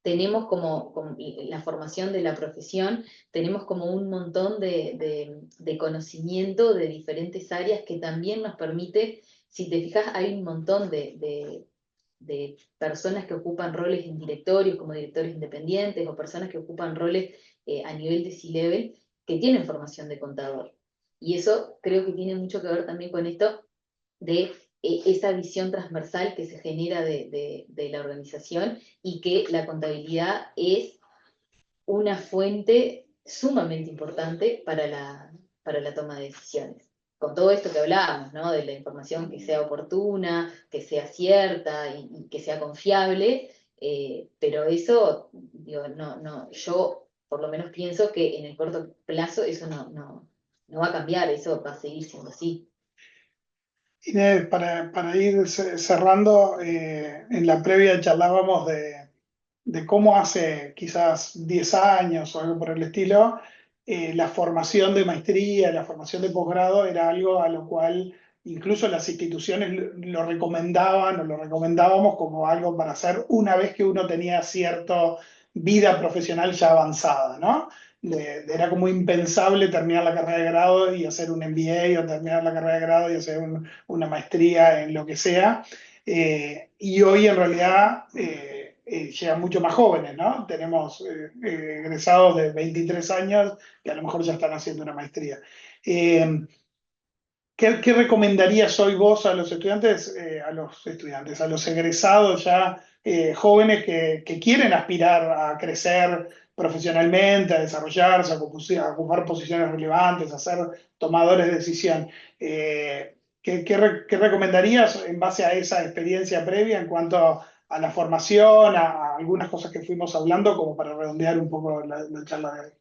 tenemos como la formación de la profesión, tenemos como un montón de conocimiento de diferentes áreas que también nos permite, si te fijas, hay un montón de personas que ocupan roles en directorios como directores independientes o personas que ocupan roles a nivel de C-level que tienen formación de contador. Y eso creo que tiene mucho que ver también con esto de esa visión transversal que se genera de la organización y que la contabilidad es una fuente sumamente importante para la toma de decisiones. Con todo esto que hablábamos, ¿no? De la información que sea oportuna, que sea cierta y que sea confiable, pero eso, digo, yo por lo menos pienso que en el corto plazo eso no va a cambiar, eso va a seguir siendo así. Inés, para ir cerrando, en la previa charlábamos de cómo hace quizás 10 años o algo por el estilo, la formación de maestría, la formación de posgrado era algo a lo cual incluso las instituciones lo recomendaban o lo recomendábamos como algo para hacer una vez que uno tenía cierta vida profesional ya avanzada, ¿no? Era como impensable terminar la carrera de grado y hacer un MBA o terminar la carrera de grado y hacer una maestría en lo que sea. Y hoy en realidad llegan mucho más jóvenes, ¿no? Tenemos egresados de 23 años que a lo mejor ya están haciendo una maestría. ¿Qué recomendarías hoy vos a los estudiantes, a los egresados ya jóvenes que quieren aspirar a crecer profesionalmente, a desarrollarse, a ocupar posiciones relevantes, a ser tomadores de decisión? ¿Qué recomendarías en base a esa experiencia previa en cuanto a la formación, a algunas cosas que fuimos hablando, como para redondear un poco la charla de hoy?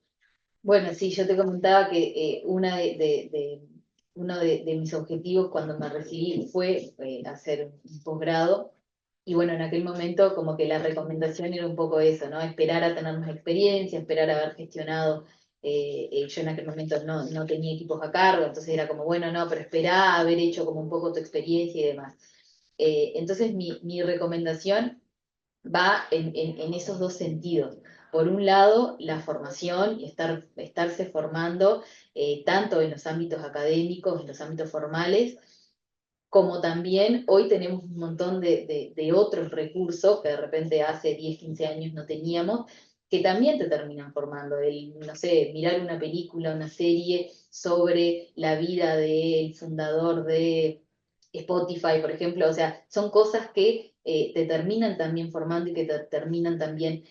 Bueno, sí, yo te comentaba que uno de mis objetivos cuando me recibí fue hacer un posgrado. Y bueno, en aquel momento como que la recomendación era un poco eso, ¿no? Esperar a tener más experiencia, esperar a haber gestionado. Yo en aquel momento no tenía equipos a cargo, entonces era como, bueno, no, pero esperá a haber hecho como un poco tu experiencia y demás. Entonces mi recomendación va en esos dos sentidos. Por un lado, la formación y estarse formando tanto en los ámbitos académicos, en los ámbitos formales, como también hoy tenemos un montón de otros recursos que de repente hace 10 15 años no teníamos, que también te terminan formando. No sé, mirar una película, una serie sobre la vida del fundador de Spotify, por ejemplo, o sea, son cosas que te terminan también formando y que te terminan también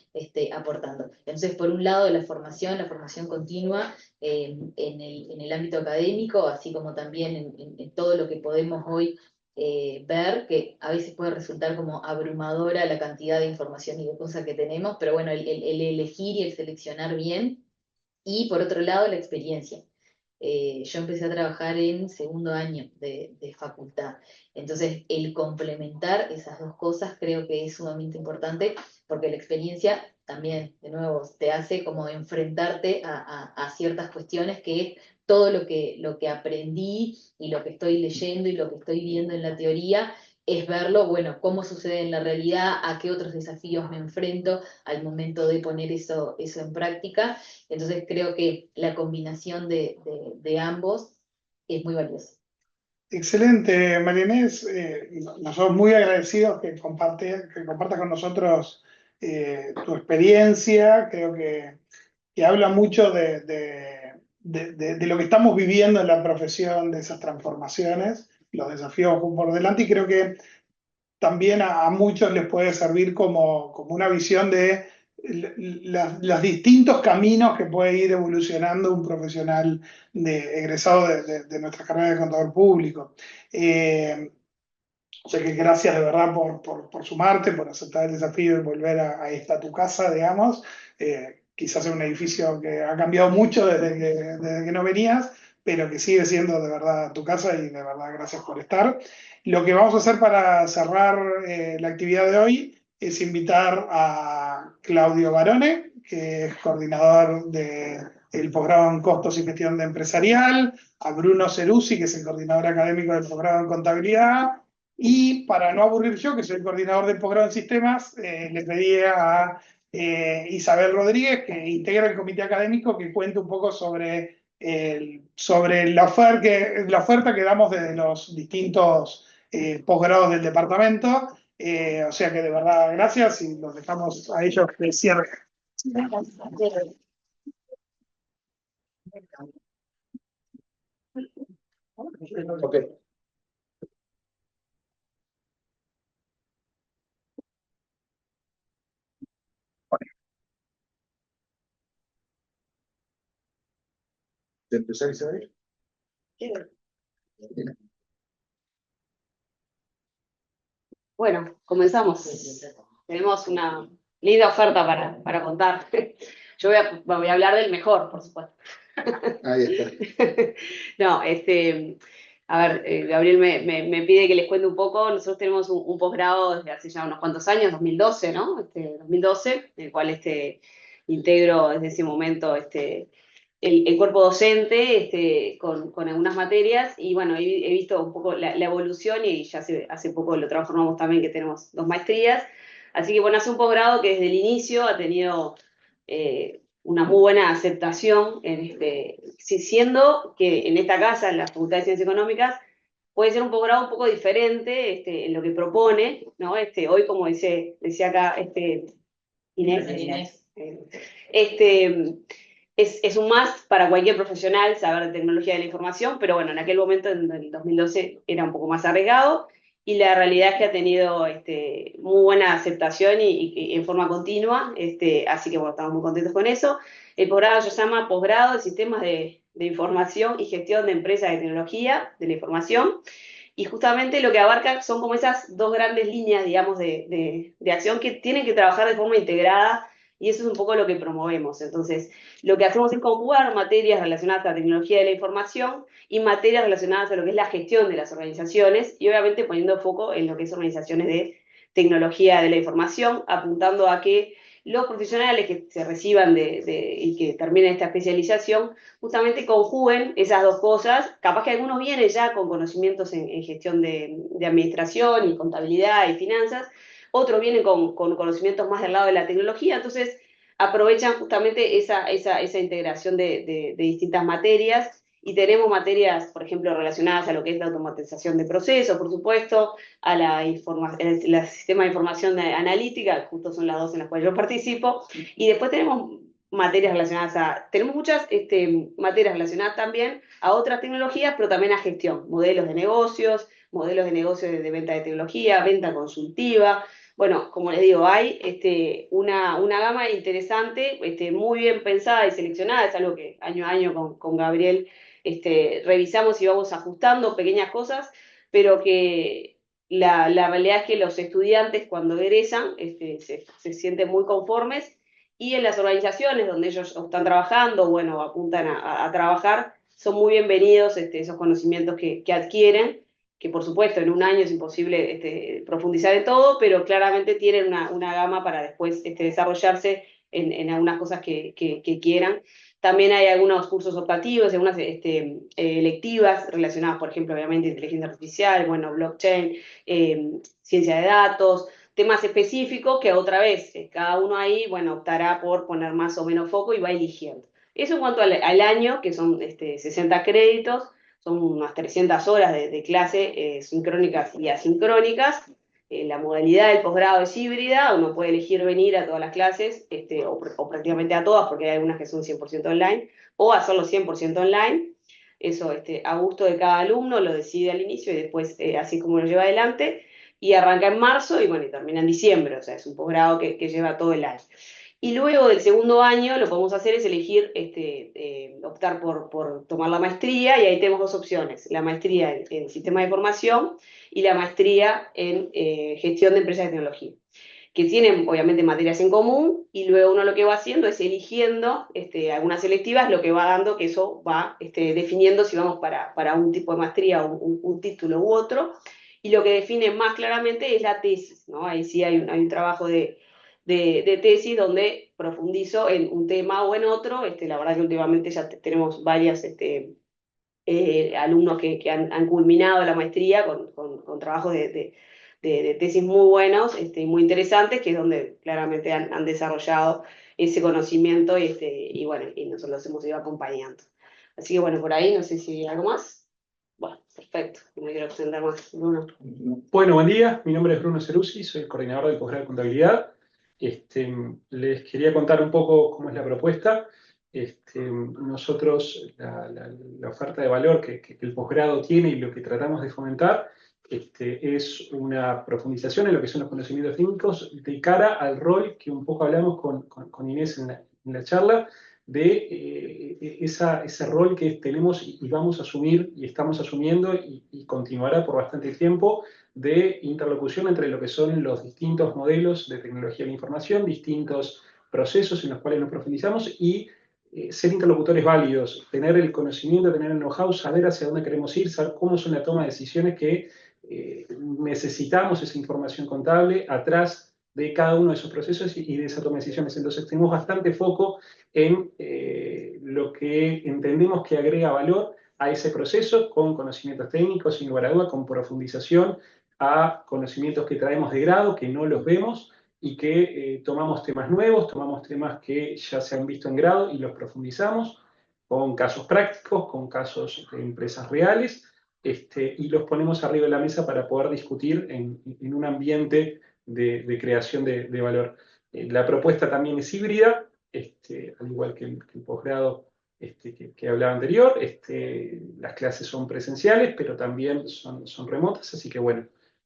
aportando. Entonces, por un lado, la formación continua en el ámbito académico, así como también en todo lo que podemos hoy ver, que a veces puede resultar como abrumadora la cantidad de información y de cosas que tenemos, pero bueno, el elegir y el seleccionar bien, y por otro lado, la experiencia. Yo empecé a trabajar en segundo año de facultad. Entonces, el complementar esas dos cosas creo que es sumamente importante, porque la experiencia también, de nuevo, te hace como enfrentarte a ciertas cuestiones que todo lo que aprendí y lo que estoy leyendo y lo que estoy viendo en la teoría es verlo, bueno, cómo sucede en la realidad, a qué otros desafíos me enfrento al momento de poner eso en práctica. Entonces creo que la combinación de ambos es muy valiosa. Excelente, María Inés. Nosotros muy agradecidos que compartas con nosotros tu experiencia. Creo que habla mucho de lo que estamos viviendo en la profesión, de esas transformaciones, los desafíos por delante, y creo que también a muchos les puede servir como una visión de los distintos caminos que puede ir evolucionando un profesional egresado de nuestra carrera de contador público. O sea que gracias de verdad por sumarte, por aceptar el desafío de volver a esta tu casa, digamos. Quizás es un edificio que ha cambiado mucho desde que no venías, pero que sigue siendo de verdad tu casa, y de verdad gracias por estar. Lo que vamos a hacer para cerrar la actividad de hoy es invitar a Claudio Barone, que es coordinador del posgrado en Costos y Gestión de Empresarial, a Bruno Ceruzzi, que es el coordinador académico del posgrado en Contabilidad, y para no aburrir yo, que soy el coordinador del posgrado en Sistemas, le pedí a Isabel Rodríguez, que integra el comité académico, que cuente un poco sobre la oferta que damos desde los distintos posgrados del departamento. O sea que de verdad, gracias, y los dejamos a ellos que cierren. Okay. ¿De empezar, Isabel? Bueno, comenzamos. Tenemos una linda oferta para contar. Yo voy a hablar del mejor, por supuesto. Ahí está. No, a ver, Gabriel me pide que les cuente un poco. Nosotros tenemos un posgrado desde hace ya unos cuantos años, 2012, ¿no? 2012, en el cual integro desde ese momento el cuerpo docente con algunas materias, y bueno, he visto un poco la evolución, y ya hace poco lo transformamos también, que tenemos 2 maestrías. Así que bueno, hace un posgrado que desde el inicio ha tenido una muy buena aceptación, siendo que en esta casa, en la Facultad de Ciencias Económicas, puede ser un posgrado un poco diferente en lo que propone, ¿no? Hoy, como decía acá Inés, es un más para cualquier profesional saber de tecnología de la información, pero bueno, en aquel momento, en el 2012, era un poco más arriesgado, y la realidad es que ha tenido muy buena aceptación y en forma continua, así que bueno, estamos muy contentos con eso. El posgrado se llama Posgrado de Sistemas de Información y Gestión de Empresas de Tecnología de la Información, y justamente lo que abarca son como esas 2 grandes líneas, digamos, de acción, que tienen que trabajar de forma integrada, y eso es un poco lo que promovemos. Entonces, lo que hacemos es conjugar materias relacionadas a la tecnología de la información y materias relacionadas a lo que es la gestión de las organizaciones, y obviamente poniendo foco en lo que es organizaciones de tecnología de la información, apuntando a que los profesionales que se reciban y que terminen esta especialización justamente conjuguen esas 2 cosas. Capaz que algunos vienen ya con conocimientos en gestión de administración y contabilidad y finanzas, otros vienen con conocimientos más del lado de la tecnología, entonces aprovechan justamente esa integración de distintas materias, y tenemos materias, por ejemplo, relacionadas a lo que es la automatización de procesos, por supuesto, a el sistema de información analítica, justo son las 2 en las cuales yo participo, y después tenemos materias relacionadas tenemos muchas materias relacionadas también a otras tecnologías, pero también a gestión, modelos de negocios de venta de tecnología, venta consultiva. Bueno, como les digo, hay una gama interesante, muy bien pensada y seleccionada, es algo que año a año con Gabriel revisamos y vamos ajustando pequeñas cosas, pero que la realidad es que los estudiantes cuando egresan se sienten muy conformes y en las organizaciones donde ellos están trabajando, bueno, apuntan a trabajar, son muy bienvenidos esos conocimientos que adquieren, que por supuesto en un año es imposible profundizar en todo, pero claramente tienen una gama para después desarrollarse en algunas cosas que quieran. También hay algunos cursos optativos, algunas electivas relacionadas, por ejemplo, obviamente, inteligencia artificial, bueno, blockchain, ciencia de datos, temas específicos que otra vez, cada uno ahí, bueno, optará por poner más o menos foco y va eligiendo. Eso en cuanto al año, que son 60 créditos, son unas 300 horas de clase sincrónicas y asincrónicas. La modalidad del posgrado es híbrida, uno puede elegir venir a todas las clases, o prácticamente a todas, porque hay algunas que son 100% online, o hacerlo 100% online. Eso a gusto de cada alumno, lo decide al inicio y después así como lo lleva adelante. Y arranca en marzo y bueno, y termina en diciembre, o sea, es un posgrado que lleva todo el año. Y luego del segundo año lo que podemos hacer es elegir, optar por tomar la maestría, y ahí tenemos dos opciones: la maestría en sistema de información y la maestría en gestión de empresas de tecnología, que tienen obviamente materias en común, y luego uno lo que va haciendo es eligiendo algunas selectivas, lo que va dando que eso va definiendo si vamos para un tipo de maestría o un título u otro, y lo que define más claramente es la tesis, ¿no? Ahí sí hay un trabajo de tesis donde profundizo en un tema o en otro. La verdad que últimamente ya tenemos varias alumnos que han culminado la maestría con trabajos de tesis muy buenos, muy interesantes, que es donde claramente han desarrollado ese conocimiento y bueno, y nosotros los hemos ido acompañando. Así que bueno, por ahí no sé si hay algo más. Bueno, perfecto, no me quiero extender más. Bruno. Bueno, buen día, mi nombre es Bruno Ceruzzi, soy el coordinador del posgrado de contabilidad. Les quería contar un poco cómo es la propuesta. Nosotros, la oferta de valor que el posgrado tiene y lo que tratamos de fomentar es una profundización en lo que son los conocimientos técnicos de cara al rol que un poco hablamos con Inés en la charla, de ese rol que tenemos y vamos a asumir y estamos asumiendo y continuará por bastante tiempo, de interlocución entre lo que son los distintos modelos de tecnología de la información, distintos procesos en los cuales nos profundizamos, y ser interlocutores válidos, tener el conocimiento, tener el know-how, saber hacia dónde queremos ir, saber cómo son la toma de decisiones, que necesitamos esa información contable atrás de cada uno de esos procesos y de esa toma de decisiones. Entonces tenemos bastante foco en lo que entendemos que agrega valor a ese proceso, con conocimientos técnicos, sin lugar a duda, con profundización a conocimientos que traemos de grado, que no los vemos, y que tomamos temas nuevos, tomamos temas que ya se han visto en grado y los profundizamos con casos prácticos, con casos de empresas reales, y los ponemos arriba de la mesa para poder discutir en un ambiente de creación de valor. La propuesta también es híbrida, al igual que el posgrado que hablaba anterior. Las clases son presenciales, pero también son remotas, así que bueno,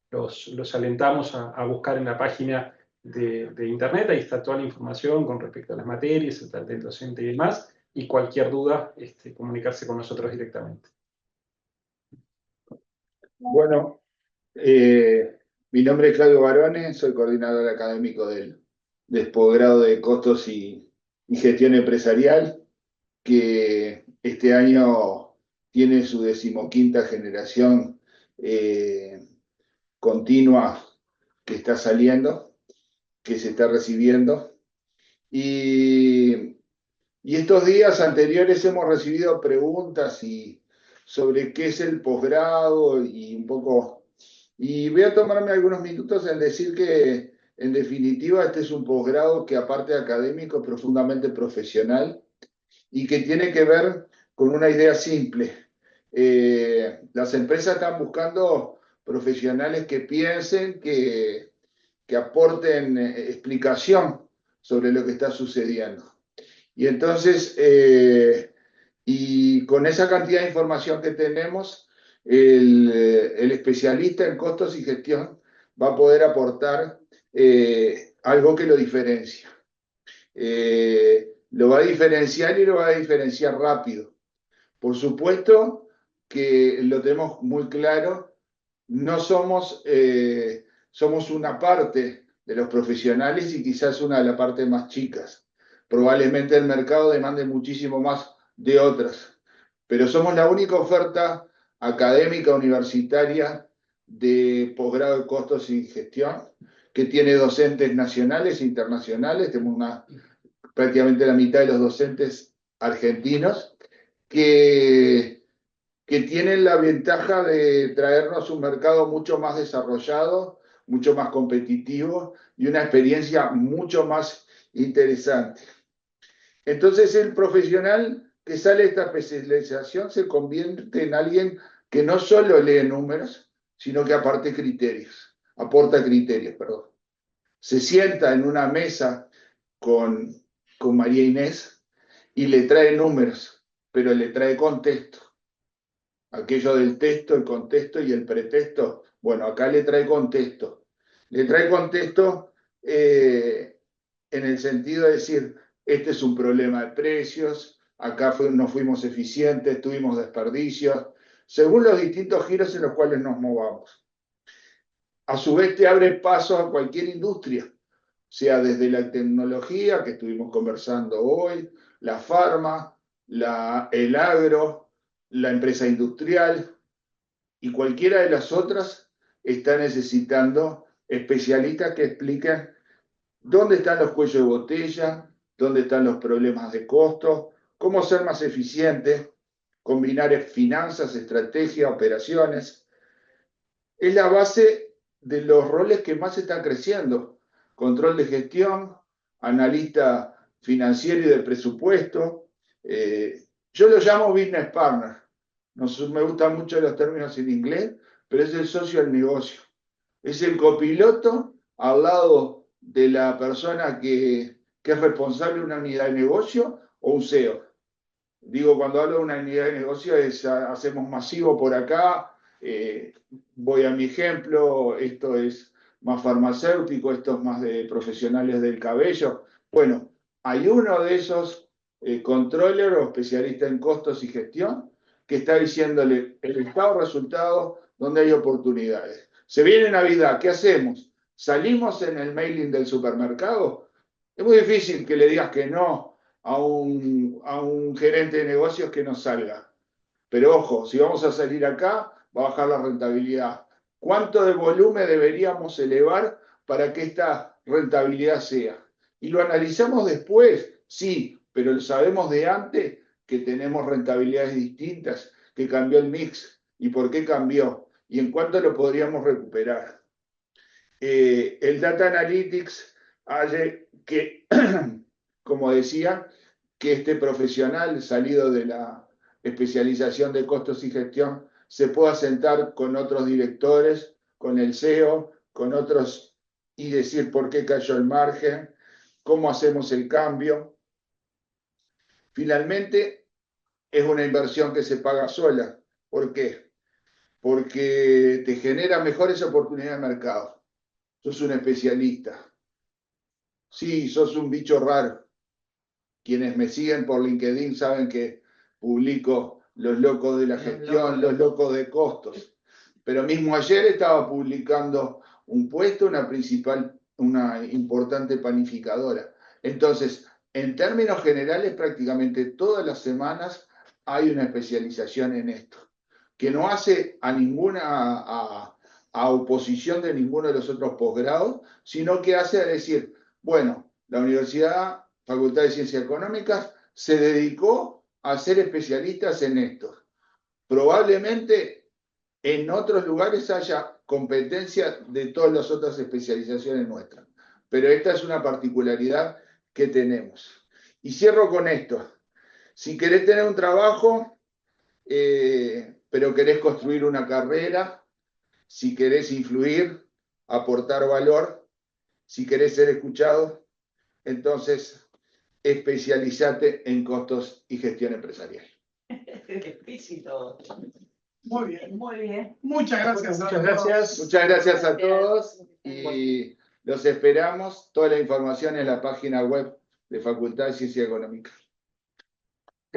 los alentamos a buscar en la página de internet, ahí está toda la información con respecto a las materias, el plantel docente y demás, y cualquier duda, comunicarse con nosotros directamente. Bueno, mi nombre es Claudio Barone, soy coordinador académico del posgrado de Costos y Gestión Empresarial, que este año tiene su 15ª generación continua que está saliendo, que se está recibiendo. Y estos días anteriores hemos recibido preguntas sobre qué es el posgrado y un poco. Y voy a tomarme algunos minutos en decir que, en definitiva, este es un posgrado que, aparte de académico, es profundamente profesional y que tiene que ver con una idea simple. Las empresas están buscando profesionales que piensen, que aporten explicación sobre lo que está sucediendo. Y entonces, y con esa cantidad de información que tenemos, el especialista en costos y gestión va a poder aportar algo que lo diferencia. Lo va a diferenciar y lo va a diferenciar rápido. Por supuesto que lo tenemos muy claro, no somos, somos una parte de los profesionales y quizás una de las partes más chicas. Probablemente el mercado demande muchísimo más de otras, pero somos la única oferta académica universitaria de posgrado de costos y gestión que tiene docentes nacionales e internacionales. Tenemos prácticamente la mitad de los docentes argentinos que tienen la ventaja de traernos un mercado mucho más desarrollado, mucho más competitivo y una experiencia mucho más interesante. Entonces el profesional que sale de esta especialización se convierte en alguien que no solo lee números, sino que aporta criterios, perdón. Se sienta en una mesa con María Inés y le trae números, pero le trae contexto. Aquello del texto, el contexto y el pretexto, bueno, acá le trae contexto. Le trae contexto en el sentido de decir, este es un problema de precios, acá no fuimos eficientes, tuvimos desperdicios, según los distintos giros en los cuales nos movamos. A su vez te abre paso a cualquier industria, sea desde la tecnología, que estuvimos conversando hoy, la farma, el agro, la empresa industrial, y cualquiera de las otras está necesitando especialistas que expliquen dónde están los cuellos de botella, dónde están los problemas de costo, cómo ser más eficiente, combinar finanzas, estrategia, operaciones. Es la base de los roles que más están creciendo: control de gestión, analista financiero y de presupuesto. Yo lo llamo business partner. Me gustan mucho los términos en inglés, pero es el socio del negocio. Es el copiloto al lado de la persona que es responsable de una unidad de negocio o un CEO. Digo, cuando hablo de una unidad de negocio es hacemos masivo por acá, voy a mi ejemplo, esto es más farmacéutico, esto es más de profesionales del cabello. Bueno, hay uno de esos controller o especialista en costos y gestión que está diciéndole el estado de resultados, donde hay oportunidades. Se viene Navidad, ¿qué hacemos? ¿Salimos en el mailing del supermercado? Es muy difícil que le digas que no a un gerente de negocios que no salga. Pero ojo, si vamos a salir acá, va a bajar la rentabilidad. ¿Cuánto de volumen deberíamos elevar para que esta rentabilidad sea? Y lo analizamos después, sí, pero lo sabemos de antes que tenemos rentabilidades distintas, que cambió el mix y por qué cambió y en cuánto lo podríamos recuperar. El Data Analytics hace que, como decía, que este profesional salido de la especialización de costos y gestión se pueda sentar con otros directores, con el CEO, con otros y decir por qué cayó el margen, cómo hacemos el cambio. Finalmente, es una inversión que se paga sola. ¿Por qué? Porque te genera mejores oportunidades de mercado. Sos un especialista. Sí, sos un bicho raro. Quienes me siguen por LinkedIn saben que publico los locos de la gestión, los locos de costos. Pero mismo ayer estaba publicando un puesto, una importante panificadora. Entonces, en términos generales, prácticamente todas las semanas hay una especialización en esto, que no hace a oposición de ninguno de los otros posgrados, sino que hace a decir, bueno, la Universidad Facultad de Ciencias Económicas se dedicó a ser especialistas en esto. Probablemente en otros lugares haya competencia de todas las otras especializaciones nuestras, pero esta es una particularidad que tenemos. Y cierro con esto. Si querés tener un trabajo, pero querés construir una carrera, si querés influir, aportar valor, si querés ser escuchado, entonces especializate en costos y gestión empresarial. Explícito. Muy bien. Muy bien. Muchas gracias. Muchas a todos. gracias. Muchas gracias a todos y los esperamos. Toda la información en la página web de Facultad de Ciencia Económica.